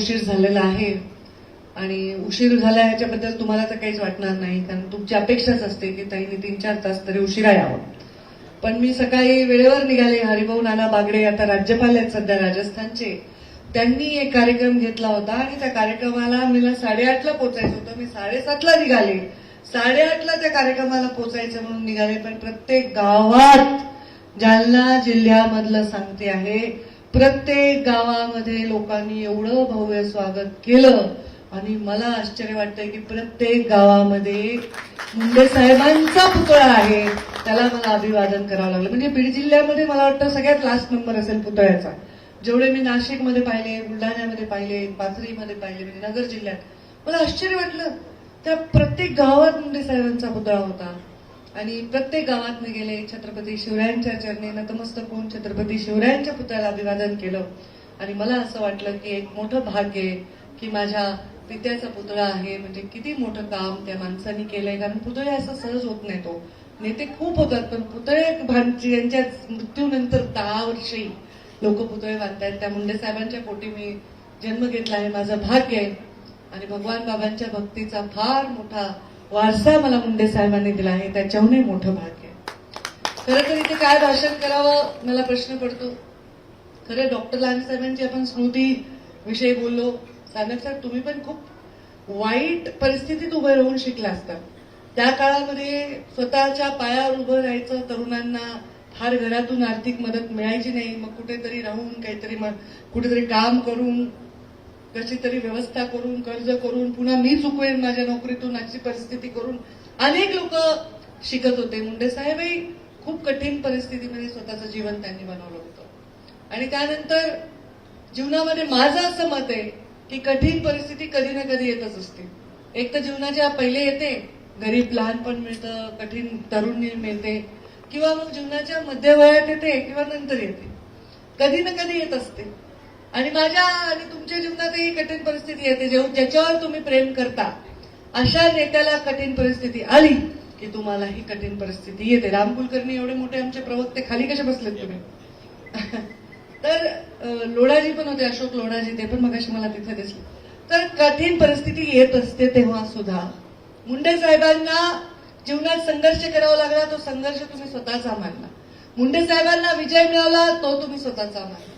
उशीर झालेला आहे आणि उशीर झाला ह्याच्याबद्दल तुम्हाला तर काहीच वाटणार नाही, कारण तुमची अपेक्षाच असते की ताईंनी 3-4 तास तरी उशिरा यावं. पण मी सकाळी वेळेवर निघाले. हरिभाऊ नाना बागडे आता राज्यपाल आहेत सध्या राजस्थानचे, त्यांनी एक कार्यक्रम घेतला होता आणि त्या कार्यक्रमाला मला 8:30ला पोहोचायचं होतं. मी 7:30ला निघाले. 8:30ला त्या कार्यक्रमाला पोहोचायचं म्हणून निघाले, पण प्रत्येक गावात, जालना जिल्ह्यामधलं सांगते आहे, प्रत्येक गावामध्ये लोकांनी एवढं भव्य स्वागत केलं आणि मला आश्चर्य वाटतंय की प्रत्येक गावामध्ये मुंडे साहेबांचा पुतळा आहे, त्याला मला अभिवादन करावं लागलं. म्हणजे बीड जिल्ह्यामध्ये मला वाटतं सगळ्यात लास्ट नंबर असेल पुतळ्याचा. जेवढे मी नाशिकमध्ये पाहिले, बुलढाण्यामध्ये पाहिले, पाथरीमध्ये पाहिले, म्हणजे नगर जिल्ह्यात मला आश्चर्य वाटलं. त्या प्रत्येक गावात मुंडे साहेबांचा पुतळा होता आणि प्रत्येक गावात मी गेले, छत्रपती शिवरायांच्या चरणी नतमस्तक होऊन छत्रपती शिवरायांच्या पुतळ्याला अभिवादन केलं आणि मला असं वाटलं की एक मोठं भाग्य आहे की माझ्या पित्याचा पुतळा आहे. म्हणजे किती मोठं काम त्या माणसांनी केलंय, कारण पुतळे असं सहज होत नाही. तो नेते खूप होतात, पण पुतळे यांच्या मृत्यूनंतर 10 वर्षी लोक पुतळे बांधतायत. त्या मुंडे साहेबांच्या पोटी मी जन्म घेतला आहे, माझं भाग्य आहे आणि भगवान बाबांच्या भक्तीचा फार मोठा वारसा मला मुंडे साहेबांनी दिला आहे, त्याच्याहूनही मोठं भाग्य आहे. खरं तर इथे काय भाषण करावं मला प्रश्न पडतो. खरं डॉक्टर लहान साहेबांची आपण स्मृती विषयी बोललो. साहेब तुम्ही पण खूप वाईट परिस्थितीत उभे राहून शिकला असता. त्या काळामध्ये स्वतःच्या पायावर उभं राहायचं तरुणांना, फार घरातून आर्थिक मदत मिळायची नाही, मग कुठेतरी राहून काहीतरी कुठेतरी काम करून, कशी तरी व्यवस्था करून, कर्ज करून, पुन्हा मी चुकवेन माझ्या नोकरीतून अशी परिस्थिती करून अनेक लोक शिकत होते. मुंडे साहेबही खूप कठीण परिस्थितीमध्ये स्वतःचं जीवन त्यांनी बनवलं होतं आणि त्यानंतर जीवनामध्ये माझं असं मत आहे की कठीण परिस्थिती कधी ना कधी येतच असते. एक तर जीवनाच्या पहिले येते, गरीब लहानपण मिळतं, कठीण तरुणी मिळते, किंवा मग जीवनाच्या मध्यवयात येते किंवा नंतर येते, कधी ना कधी येत असते. आणि माझ्या आणि तुमच्या जीवनातही कठीण परिस्थिती येते. ज्याच्यावर तुम्ही प्रेम करता अशा नेत्याला कठीण परिस्थिती आली की तुम्हाला ही कठीण परिस्थिती येते. राम कुलकर्णी एवढे मोठे आमचे प्रवक्ते, खाली कसे बसलेत तुम्ही? तर लोढाजी पण होते, अशोक लोढाजी, ते पण मगाशी मला तिथे दिसले. तर कठीण परिस्थिती येत असते तेव्हा सुद्धा मुंडे साहेबांना जीवनात संघर्ष करावा लागला, तो संघर्ष तुम्ही स्वतःचा मानला. मुंडे साहेबांना विजय मिळाला, तो तुम्ही स्वतःचा मानला.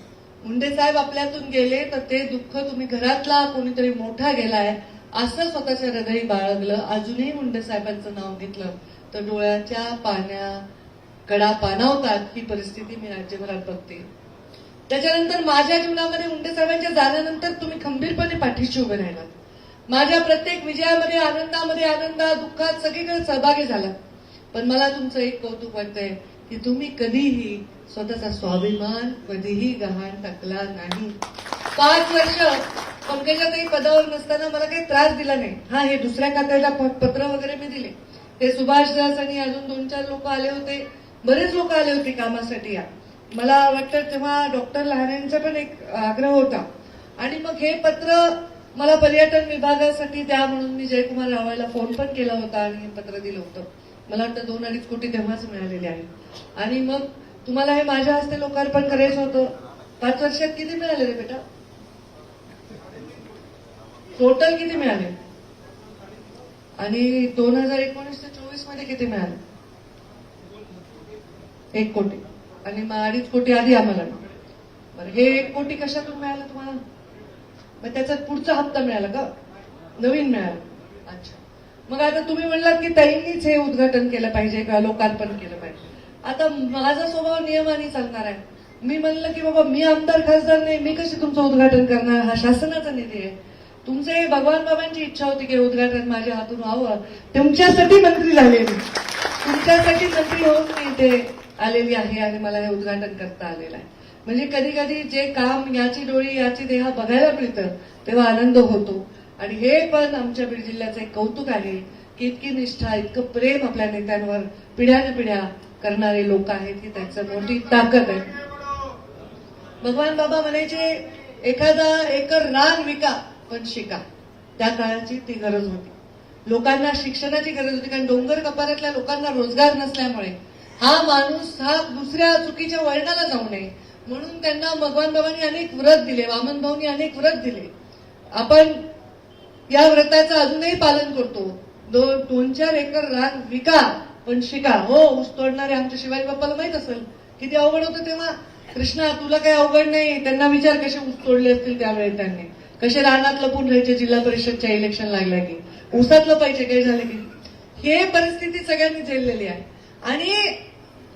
मुंडे साहेब आपल्यातून गेले तर ते दुःख तुम्ही घरातला कोणीतरी मोठा गेलाय असं स्वतःच्या हृदयी बाळगलं. अजूनही मुंडे साहेबांचं नाव घेतलं तर डोळ्याच्या कडा पाणावतात. ही परिस्थिती मी राज्यभरात बघते. त्याच्यानंतर माझ्या जीवनामध्ये मुंडे साहेबांच्या जाण्यानंतर तुम्ही खंबीरपणे पाठीशी उभे राहिलात. माझ्या प्रत्येक विजयामध्ये, आनंदात, दुःखात सगळीकडे सहभागी झालात. पण मला तुमचं एक कौतुक वाटतंय की तुम्ही कधीही स्वतःचा स्वाभिमान कधीही गहाण टाकला नाही. 5 वर्ष पंकजाताई पदावर नसताना मला काही त्रास दिला नाही. हे दुसऱ्या खात्याला पत्र वगैरे मी दिले. ते सुभाष दास आणि अजून 2-4 लोक आले होते, बरेच लोक आले होते कामासाठी. मला वाटतं तेव्हा डॉक्टर लहानेंचा पण एक आग्रह होता आणि मग हे पत्र मला पर्यटन विभागासाठी द्या म्हणून मी जयकुमार रावळला फोन पण केला होता आणि हे पत्र दिलं होतं. मला वाटतं 2-2.5 कोटी तेव्हाच मिळालेले आहेत. आणि मग तुम्हाला हे माझ्या हस्ते लोकार्पण करायचं होतं. 5 वर्षात किती मिळाले रे बेटा? टोटल किती मिळाले? आणि 2019 ते 24 मध्ये किती मिळाले? 1 कोटी. आणि 2.5 कोटी आधी आम्हाला. बरं, हे 1 कोटी कशातून मिळालं तुम्हाला? मग त्याचा पुढचा हप्ता मिळाला का? नवीन मिळाला. अच्छा, मग आता तुम्ही म्हणलात की ताईंनीच हे उद्घाटन केलं पाहिजे किंवा लोकार्पण केलं पाहिजे. आता माझा स्वभाव नियमाने चालणार आहे. मी म्हणलं की बाबा मी आमदार खासदार नाही, मी कशी तुमचं उद्घाटन करणार? हा शासनाचा निधी आहे. तुमचे भगवान बाबांची इच्छा होती की उद्घाटन माझ्या हातून व्हावं. तुमच्यासाठी मंत्री झाले मी, तुमच्यासाठी मंत्री होऊन मी इथे आलेली आहे आणि मला हे उद्घाटन करता आलेलं आहे. म्हणजे कधी कधी जे काम याची डोळी याची देहा बघायला मिळतं तेव्हा आनंद होतो. आणि हे पण आमच्या बीड जिल्ह्याचं एक कौतुक आहे की इतकी निष्ठा, इतकं प्रेम आपल्या नेत्यांवर पिढ्यानपिढ्या करणारे लोक आहेत की त्याचं मोठी ताकद आहे. भगवान बाबा म्हणायचे, एखादा एकर रान विका पण शिका. त्या काळाची ती गरज होती. लोकांना शिक्षणाची गरज होती, कारण डोंगर कपाऱ्यातल्या लोकांना रोजगार नसल्यामुळे हा माणूस दुसऱ्या चुकीच्या वळणाला जाऊ नये म्हणून त्यांना भगवान बाबांनी अनेक व्रत दिले, वामन भाऊंनी अनेक व्रत दिले. आपण या व्रताचं अजूनही पालन करतो. 2-4 एकर रान विका पण शिका. हो, ऊस तोडणारे आमच्या शिवाजी बाप्पाला माहित असेल किती अवघड होतं तेव्हा. कृष्णा तुला काही अवघड नाही. त्यांना विचार कसे ऊस तोडले असतील त्यावेळी त्यांनी, कसे रानात लपून राहायचे जिल्हा परिषदच्या इलेक्शन लागल्या की, ऊसात लपायचे काही झाले की. हे परिस्थिती सगळ्यांनी झेललेली आहे. आणि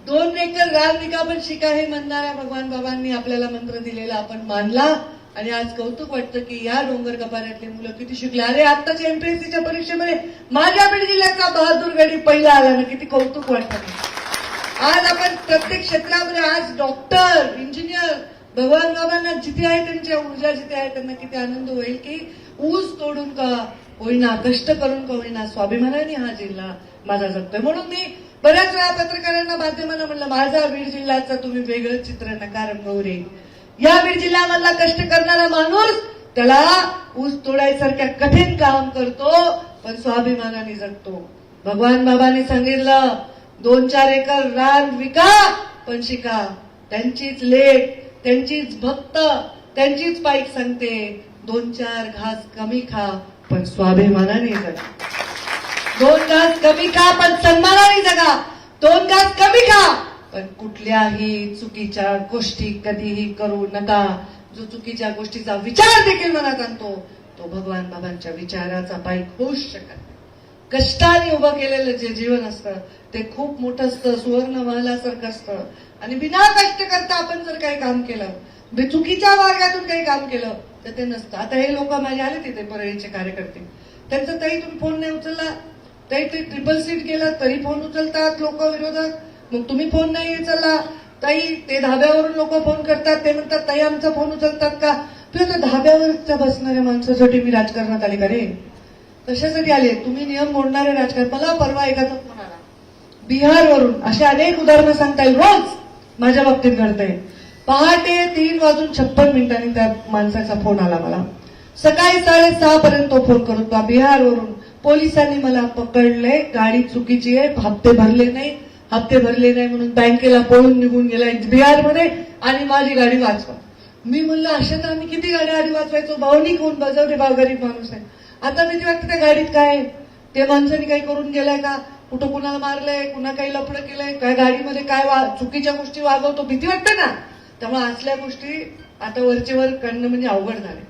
2 एकर रान विका पण शिका हे म्हणणाऱ्या भगवान बाबांनी आपल्याला मंत्र दिलेला आपण मानला. आणि आज कौतुक वाटतं की या डोंगर कपाऱ्यातली मुलं किती शिकले. अरे आत्ताच्या एमपीएससीच्या परीक्षेमध्ये माझ्या बीड जिल्ह्याचा बहादूर गडी पहिला आला ना, किती कौतुक वाटतं. आज आपण प्रत्येक क्षेत्रामध्ये आज डॉक्टर, इंजिनियर, भगवान बाबांना जिथे आहे त्यांच्या ऊर्जा जिथे आहे त्यांना किती आनंद होईल की ऊस तोडून का होईना, कष्ट करून का होईना, स्वाभिमानाने हा जिल्हा माझा जगतोय. म्हणून मी बऱ्याच वेळा पत्रकारांना, माध्यमांना म्हणलं, माझा बीड जिल्ह्याचं तुम्ही वेगळं चित्र नका रंगवू रे. या बीड जिल्ह्यामधला कष्ट करणारा माणूस त्याला ऊस तोडायसारख्या कठीण काम करतो पण स्वाभिमानाने जगतो. भगवान बाबांनी सांगितलं 2-4 एकर रान विका पण शिका. त्यांचीच लेख, त्यांचीच भक्त, त्यांचीच पाईक सांगते 2-4 घास कमी खा पण स्वाभिमानाने जगा. 2 घास कमी खा पण सन्मानाने जगा. 2 घास कमी खा पण कुठल्याही चुकीच्या गोष्टी कधीही करू नका. जो चुकीच्या गोष्टीचा विचार देखील मनात आणतो तो भगवान बाबांच्या विचाराचा पाईक होऊच शकत नाही. कष्टाने उभं केलेलं जे जीवन असतं ते खूप मोठं असतं, सुवर्ण महलासारखं असतं. आणि बिना कष्ट करता आपण जर काही काम केलं, चुकीच्या मार्गातून काही काम केलं तर ते नसतं. आता हे लोक माझे आले तिथे परळीचे कार्यकर्ते, त्यांचं ताई तुम्ही फोन नाही उचलला, ताई ते ट्रिपल सीट गेलं तरी फोन उचलतात लोक विरोधक. मग तुम्ही फोन नाही उचलला ताई, ते धाब्यावरून लोक फोन करतात, ते म्हणतात ताई आमचा फोन उचलतात का. तुझ्या धाब्यावरच्या बसणाऱ्या माणसासाठी मी राजकारणात आले का रे? कशासाठी आले? तुम्ही नियम मोडणारे राजकारण. मला परवा एखादा फोन आला बिहारवरून, असे अनेक उदाहरणं सांगता येईल, रोज माझ्या बाबतीत घडतंय. पहाटे 3:56 त्या माणसाचा फोन आला मला. सकाळी 6:30 पर्यंत तो फोन करत होता बिहारवरून. पोलिसांनी मला पकडलंय, गाडी चुकीची आहे, हप्ते भरले नाही म्हणून बँकेला पळून निघून गेलाय बिहारमध्ये आणि माझी गाडी वाचवा. मी म्हणलं अशा तर आम्ही किती गाड्या आधी वाचवायचो, भावनिक होऊन बजावते, भाव गरीब माणूस आहे. आता भीती वाटते त्या गाडीत काय ते माणसाने काही करून गेलाय का, कुठं कुणाला मारलंय, कुणा काही लफडं केलंय काय, गाडीमध्ये काय चुकीच्या गोष्टी वागवतो, भीती वाटते ना. त्यामुळे असल्या गोष्टी आता वरचेवर करणं म्हणजे अवघड झाले.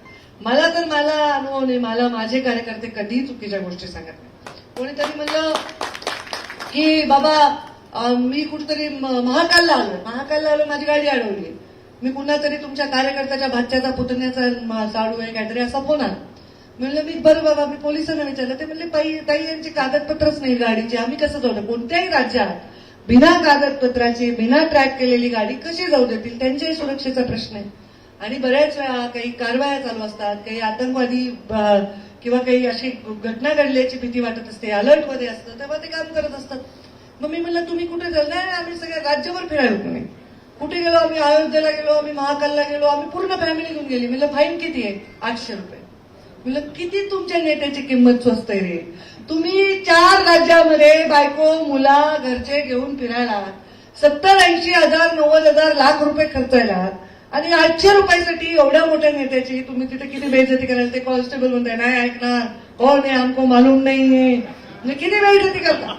मला अनुभव नाही, मला माझे कार्यकर्ते कधीही चुकीच्या गोष्टी सांगत नाही. कोणीतरी म्हणलं की बाबा मी कुठेतरी महाकालला आलो, माझी गाडी अडवली. मी कुणा तरी तुमच्या कार्यकर्त्याच्या भाच्याचा पुतण्याचा चालू आहे काहीतरी असा फोन आला. म्हणलं मी बरं बाबा, मी पोलिसांना विचारलं. ते म्हणले ताई यांची कागदपत्रच नाही गाडीची, आम्ही कसं जाऊ? कोणत्याही राज्यात बिना कागदपत्राची, बिना ट्रॅक केलेली गाडी कशी जाऊ देतील? त्यांच्याही सुरक्षेचा प्रश्न आहे. आणि बऱ्याच वेळा काही कारवाया चालू असतात, काही आतंकवादी किंवा काही अशी घटना घडल्याची भीती वाटत असते, अलर्टमध्ये असतं, तेव्हा ते काम करत असतात. मग मी म्हणलं तुम्ही कुठे जाल? नाही आम्ही सगळ्या राज्यभर फिरायला तुम्ही कुठे गेलो? आम्ही अयोध्येला गेलो, आम्ही महाकालला गेलो, आम्ही पूर्ण फॅमिली घेऊन गेली. म्हणलं फाईन किती आहे? 800 रुपये. म्हणलं किती तुमच्या नेत्याची किंमत स्वस्त आहे रे. तुम्ही 4 राज्यामध्ये बायको मुला घरचे घेऊन फिरायला 70-80 हजार 90,000 लाख रुपये खर्चायला आणि 800 रुपयासाठी एवढ्या मोठ्या नेत्याची तुम्ही तिथे किती बेइज्जती करायला. ते कॉन्स्टेबल म्हणताय नाही ऐकणार, कोण आहे हमको मालूम नाहीये, म्हणजे किती बेइज्जती करता.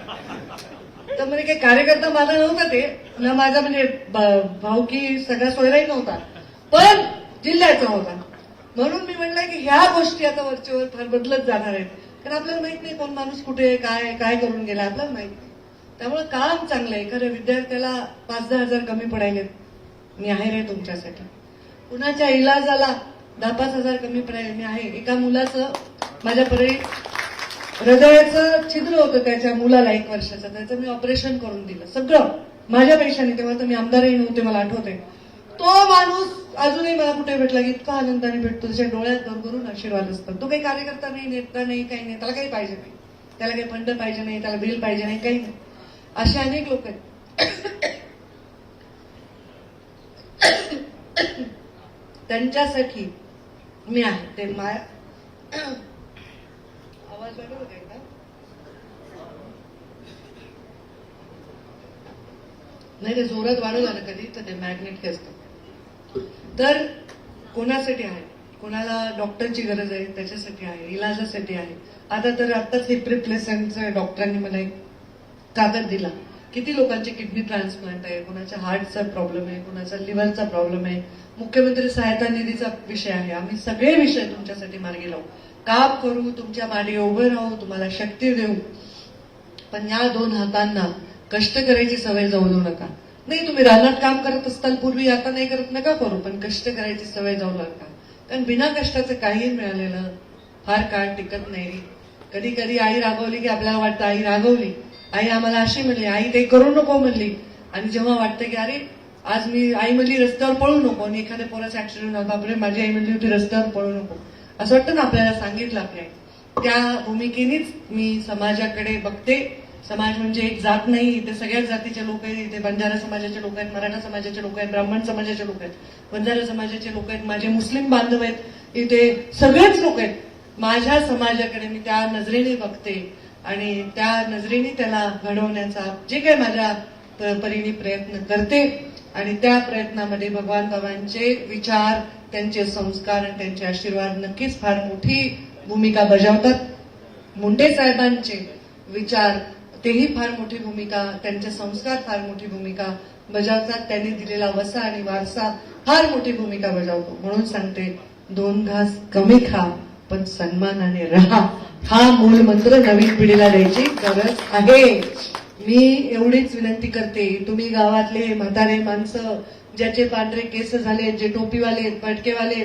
तर म्हणजे काही कार्यकर्ता माझा नव्हता ते ना, माझा म्हणजे भाऊकी सगळा सोयराही नव्हता, पण जिल्ह्याचा होता. म्हणून मी म्हणलं की ह्या गोष्टी आता वरचेवर फार बदलत जाणार आहेत. कारण आपल्याला माहित नाही कोण माणूस कुठे काय करून गेला, आपल्याला माहित नाही. त्यामुळे काम चांगलं आहे. एखाद्या विद्यार्थ्याला 5-10 हजार कमी पडायलेत, मी आहे रे तुमच्यासाठी. कुणाच्या इलाजाला 10-5 हजार कमी पडायला मी आहे. एका मुलाचं माझ्या हृदयाचं छिद्र होतं त्याच्या मुलाला 1 वर्षाचं, त्याचं मी ऑपरेशन करून दिलं सगळं माझ्या पैशाने. तेव्हा तर मी आमदारही नव्हते, मला आठवते. तो माणूस अजूनही मला कुठे भेटला की इतका आनंदाने भेटतो, त्याच्या डोळ्यात भरभरून आशीर्वाद असतात. तो काही कार्यकर्ता नाही, नेता नाही, काही नाही, त्याला काही पाहिजे नाही, त्याला काही फंड पाहिजे नाही, त्याला बिल पाहिजे नाही, काही नाही. असे अनेक लोक आहेत. त्यांच्यासाठी मी आहे. ते आवाज वाढवू का? नाही ते जोरात वाढवला ना कधी तर ते मॅग्नेट खेचतं. तर कोणासाठी आहे? कोणाला डॉक्टरची गरज आहे त्याच्यासाठी आहे, इलाजासाठी आहे. आता तर आत्ताच हिप रिप्लेसमेंटचं डॉक्टरांनी मला एक कागद दिला. किती लोकांचे किडनी ट्रान्सप्लांट आहे, कोणाच्या हार्टचा प्रॉब्लेम आहे, कोणाचा लिव्हरचा प्रॉब्लेम आहे. मुख्यमंत्री सहायता निधीचा विषय आहे. आम्ही सगळे विषय तुमच्यासाठी मार्गी लावू, काम करू, तुमच्या मागे उभं राहू, तुम्हाला शक्ती देऊ. पण या दोन हातांना कष्ट करायची सवय जाऊ देऊ नका. नाही, तुम्ही रानात काम करत असताल पूर्वी, आता नाही करत नका करू, पण कष्ट करायची सवय जाऊ नका. कारण बिना कष्टाचं काही मिळालेलं फार काळ टिकत नाही. कधी कधी आई रागवली की आपल्याला वाटतं आई रागवली, आई आम्हाला अशी म्हणली, आई ते करू नको म्हणली. आणि जेव्हा वाटतं की अरे आज मी आई म्हणली रस्त्यावर पळू नको, आणि एखाद्या पोराचा ऍक्सिडेंट होता, बापरे माझी आई म्हणली होती रस्त्यावर पळू नको, असं वाटतं ना आपल्याला सांगितलं आपल्या. त्या भूमिकेनेच मी समाजाकडे बघते. समाज म्हणजे एक जात नाही, इथे सगळ्याच जातीचे लोक आहेत. इथे बंजारा समाजाचे लोक आहेत, मराठा समाजाचे लोक आहेत, ब्राह्मण समाजाचे लोक आहेत, बंजारा समाजाचे लोक आहेत, माझे मुस्लिम बांधव आहेत, इथे सगळेच लोक आहेत. माझ्या समाजाकडे मी त्या नजरेने बघते आणि त्या नजरेने त्याला घडवण्याचा जे काही माझ्या परीने प्रयत्न करते. आणि त्या प्रयत्नामध्ये भगवान बाबांचे विचार, त्यांचे संस्कार आणि त्यांचे आशीर्वाद नक्कीच फार मोठी भूमिका बजावतात. मुंडे साहेबांचे विचार तेही फार मोठी भूमिका, त्यांचे संस्कार फार मोठी भूमिका बजावतात. त्यांनी दिलेला वसा आणि वारसा फार मोठी भूमिका बजावतो. म्हणून सांगते, 2 घास कमी खा पण सन्मानाने राहा, हा मूळ मंत्र नवीन पिढीला द्यायची गरज आहे. मी एवढीच विनंती करते, तुम्ही गावातले म्हातारे माणसं, ज्याचे पांढरे केस झाले, जे टोपीवाले पटकेवाले,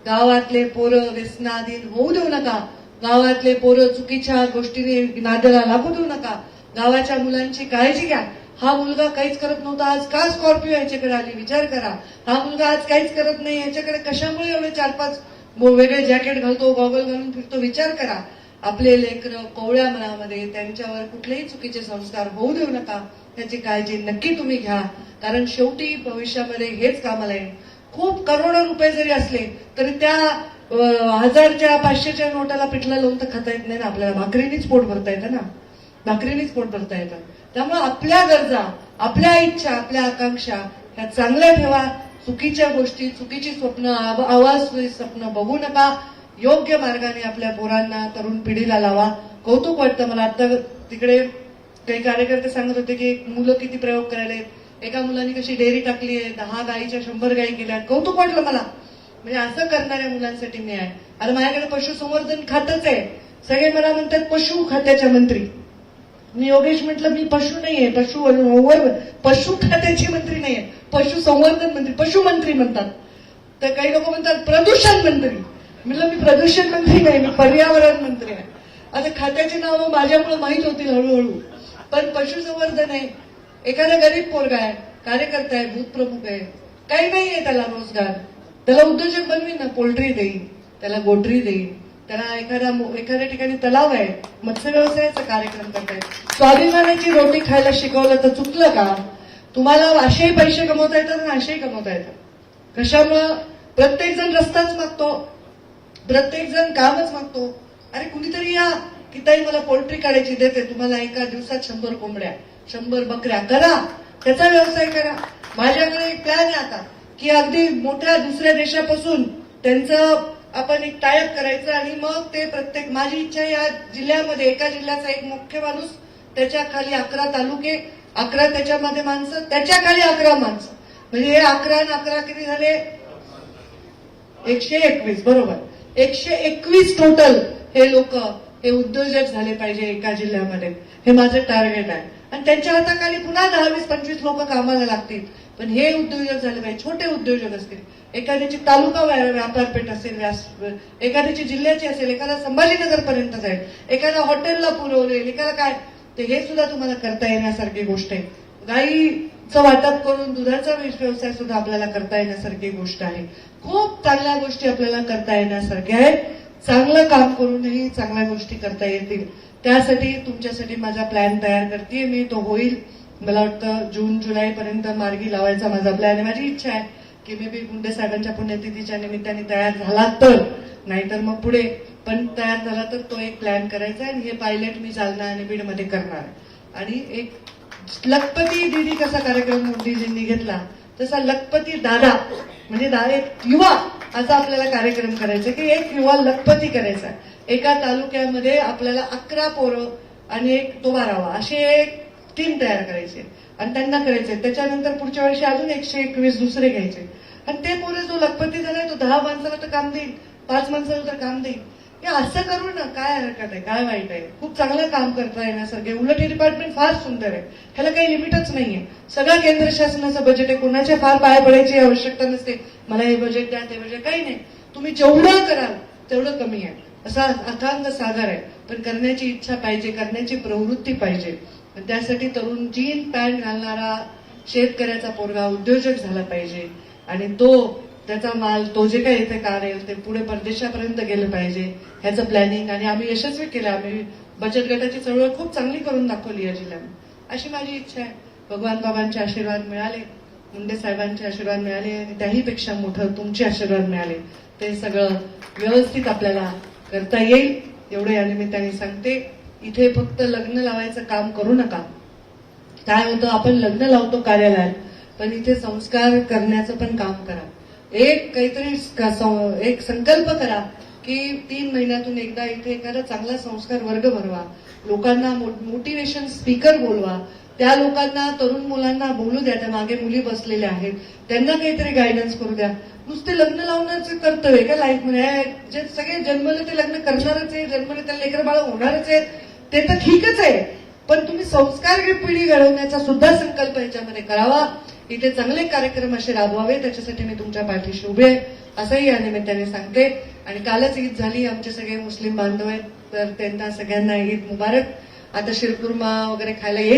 गावातले पोरं व्यसनाधीन होऊ देऊ नका. गावातले पोरं चुकीच्या गोष्टीने नादाला लागू देऊ नका. गावाच्या मुलांची काळजी घ्या. हा मुलगा काहीच करत नव्हता, आज का स्कॉर्पिओ याच्याकडे आली विचार करा. हा मुलगा आज काहीच करत नाही, याच्याकडे कशामुळे एवढे 4-5 वेगळे जॅकेट घालतो, गॉगल घालून फिरतो विचार करा. आपले लेकरं कोवळ्या मनामध्ये, त्यांच्यावर कुठलेही चुकीचे संस्कार होऊ देऊ नका. त्याची काळजी नक्की तुम्ही घ्या, कारण शेवटी भविष्यामध्ये हेच कामाला येईल. खूप करोडो रुपये जरी असले तरी त्या 1000च्या 500च्या नोटाला पिठलं लावून तर खाता येत नाही ना आपल्याला. भाकरीनीच पोट भरता येतं ना, भाकरीनीच पोट भरता येतं. त्यामुळे आपल्या गरजा, आपल्या इच्छा, आपल्या आकांक्षा ह्या चांगल्या ठेवा. चुकीच्या गोष्टी, चुकीची स्वप्न, आवाज स्वप्न बघू नका. योग्य मार्गाने आपल्या पोरांना, तरुण पिढीला लावा. कौतुक वाटतं मला. आता तिकडे काही कार्यकर्ते सांगत होते की मुलं किती प्रयोग करायला. एका मुलांनी कशी डेअरी टाकली आहे, 10 गायीच्या 100 गायी केल्या. कौतुक वाटलं मला. म्हणजे असं करणाऱ्या मुलांसाठी मी आहे. आता माझ्याकडे पशुसंवर्धन खातच आहे. सगळे मला म्हणतात पशु खात्याच्या मंत्री. मी योगेश म्हटलं मी पशु नाहीये, पशु खात्याची मंत्री नाहीये, पशुसंवर्धन मंत्री, पशुमंत्री म्हणतात. तर काही लोक म्हणतात प्रदूषण मंत्री. म्हटलं मी प्रदूषण मंत्री नाही, मी पर्यावरण मंत्री आहे. आता खात्याची नावं माझ्यामुळे माहीत होतील हळूहळू. पण पशुसंवर्धन आहे, एखादा गरीब पोरगा आहे, कार्यकर्ता आहे, भूतप्रमुख आहे, काही नाहीये त्याला रोजगार, त्याला उद्योजक बनवीन ना. पोल्ट्री देईन, त्याला गोटरी देईन, त्याला एखाद्या ठिकाणी तलाव आहे, मत्स्य व्यवसायाचा कार्यक्रम करतायत. स्वाभिमानाची रोटी खायला शिकवलं तर चुकलं का? तुम्हाला असेही पैसे कमवता येतात आणि असेही कमवता येतात. कशामुळं? प्रत्येक जण रस्ताच मागतो, प्रत्येक जण कामच मागतो. अरे कुणीतरी या की ताई मला पोल्ट्री काढायची, देते तुम्हाला एका दिवसात 100 कोंबड्या, 100 बकऱ्या करा, त्याचा व्यवसाय करा. माझ्याकडे एक प्लॅन आहे आता की अगदी मोठ्या दुसऱ्या देशापासून त्यांचं आपण एक टायअप करायचं आणि मग ते प्रत्येक, माझी इच्छा या जिल्ह्यामध्ये, एका जिल्ह्याचा एक मुख्य माणूस, त्याच्या खाली 11 तालुके, 11 त्याच्यामध्ये माणसं, त्याच्या खाली 11 माणसं, म्हणजे हे 11 आणि 11 किती झाले? 121. बरोबर, 121 टोटल हे लोक, हे उद्योजक झाले पाहिजे एका जिल्ह्यामध्ये. हे माझं टार्गेट आहे. आणि त्यांच्या हाताखाली पुन्हा 10, 20, 25 लोक कामाला लागतील. पण हे उद्योजक झाले पाहिजे, छोटे उद्योजक असतील. एखाद्याची तालुका व्यापारपेठ असेल, एखाद्याची जिल्ह्याची असेल, एखादा संभाजीनगर पर्यंत जाईल, एखादा हॉटेलला पुरवलेल, एखादा काय, तर हे सुद्धा तुम्हाला करता येण्यासारखी गोष्ट आहे. गाईचं वाटप करून दुधाचा व्यवसाय सुद्धा आपल्याला करता येण्यासारखी गोष्ट आहे. खूप चांगल्या गोष्टी आपल्याला करता येण्यासारख्या आहेत. चांगलं काम करूनही चांगल्या गोष्टी करता येतील. त्यासाठी तुमच्यासाठी माझा प्लॅन तयार करते मी. तो होईल, मला वाटतं जून जुलै पर्यंत मार्गी लावायचा माझा प्लॅन आहे. माझी इच्छा आहे की मी मुंडे साहेबांच्या पुण्यतिथीच्या निमित्ताने तयार झाला तर, नाहीतर मग पुढे, पण तयार झाला तर तो एक प्लॅन करायचा आहे. आणि हे पायलट मी जालना आणि बीडमध्ये करणार. आणि एक लखपती दीदी कसा कार्यक्रम मोदीजींनी घेतला तसा लखपती दादा म्हणजे एक युवा असा आपल्याला कार्यक्रम करायचा की एक युवा लखपती करायचा. एका तालुक्यामध्ये आपल्याला 11 पोरं आणि एक तोबारावा अशी एक टीम तयार करायची आणि त्यांना करायचे. त्याच्यानंतर पुढच्या वर्षी अजून 121 दुसरे घ्यायचे आणि ते पोरं जो लखपती झालाय तो 10 माणसाला तर काम देईल, 5 माणसाला तर काम देईल. हे असं करू ना, काय हरकत आहे, काय वाईट आहे. खूप चांगलं काम करता येण्यासारखे. उलट हे डिपार्टमेंट फार सुंदर आहे. ह्याला काही लिमिटच नाहीये. सगळं केंद्र शासनाचं बजेट आहे. कोणाच्या फार पाय पडायची आवश्यकता नसते. मला हे बजेट द्या, ते बजेट काही नाही. तुम्ही जेवढं कराल तेवढं कमी आहे. असा अथांग सागर आहे. पण करण्याची इच्छा पाहिजे, करण्याची प्रवृत्ती पाहिजे. त्यासाठी तरुण जीन पॅन्ट घालणारा शेतकऱ्याचा पोरगा उद्योजक झाला पाहिजे आणि त्याचा माल तो जे काही इथे काढेल ते पुढे परदेशापर्यंत गेलं पाहिजे. ह्याचं प्लॅनिंग आणि आम्ही यशस्वी केलं. आम्ही बचत गटाची चळवळ खूप चांगली करून दाखवली या जिल्ह्यात. अशी माझी इच्छा आहे. भगवान बाबांचे आशीर्वाद मिळाले, मुंडे साहेबांचे आशीर्वाद मिळाले आणि त्याहीपेक्षा मोठं तुमचे आशीर्वाद मिळाले. ते सगळं व्यवस्थित आपल्याला करता येईल एवढं या निमित्ताने सांगते. इथे फक्त लग्न लावायचं काम करू नका. काय होतं, आपण लग्न लावतो कार्यालयात, पण इथे संस्कार करण्याचं पण काम करा. एक काहीतरी एक संकल्प करा की 3 महिन्यातून एकदा इथे एखादा चांगला संस्कार वर्ग भरवा. लोकांना मोटिवेशन स्पीकर बोलवा. त्या लोकांना, तरुण मुलांना बोलू द्या. त्या मागे मुली बसलेल्या आहेत, त्यांना काहीतरी गायडन्स करू द्या. नुसते लग्न लावण्याचं कर्तव्य का लाईफमध्ये? जे सगळे जन्मले ते लग्न करणारच आहे, जन्मले त्या लेकरं बाळ होणारच आहेत, ते तर ठीकच आहे. पण तुम्ही संस्कार पिढी घडवण्याचा सुद्धा संकल्प याच्यामध्ये करावा. इथे चांगले कार्यक्रम असे राबवावे, त्याच्यासाठी मी तुमच्या पाठीशी उभे आहे असंही या निमित्ताने सांगते. आणि कालच ईद झाली. आमचे सगळे मुस्लिम बांधव आहेत, तर त्यांना सगळ्यांना ईद मुबारक. आता शिरकुर्मा वगैरे खायला येईल.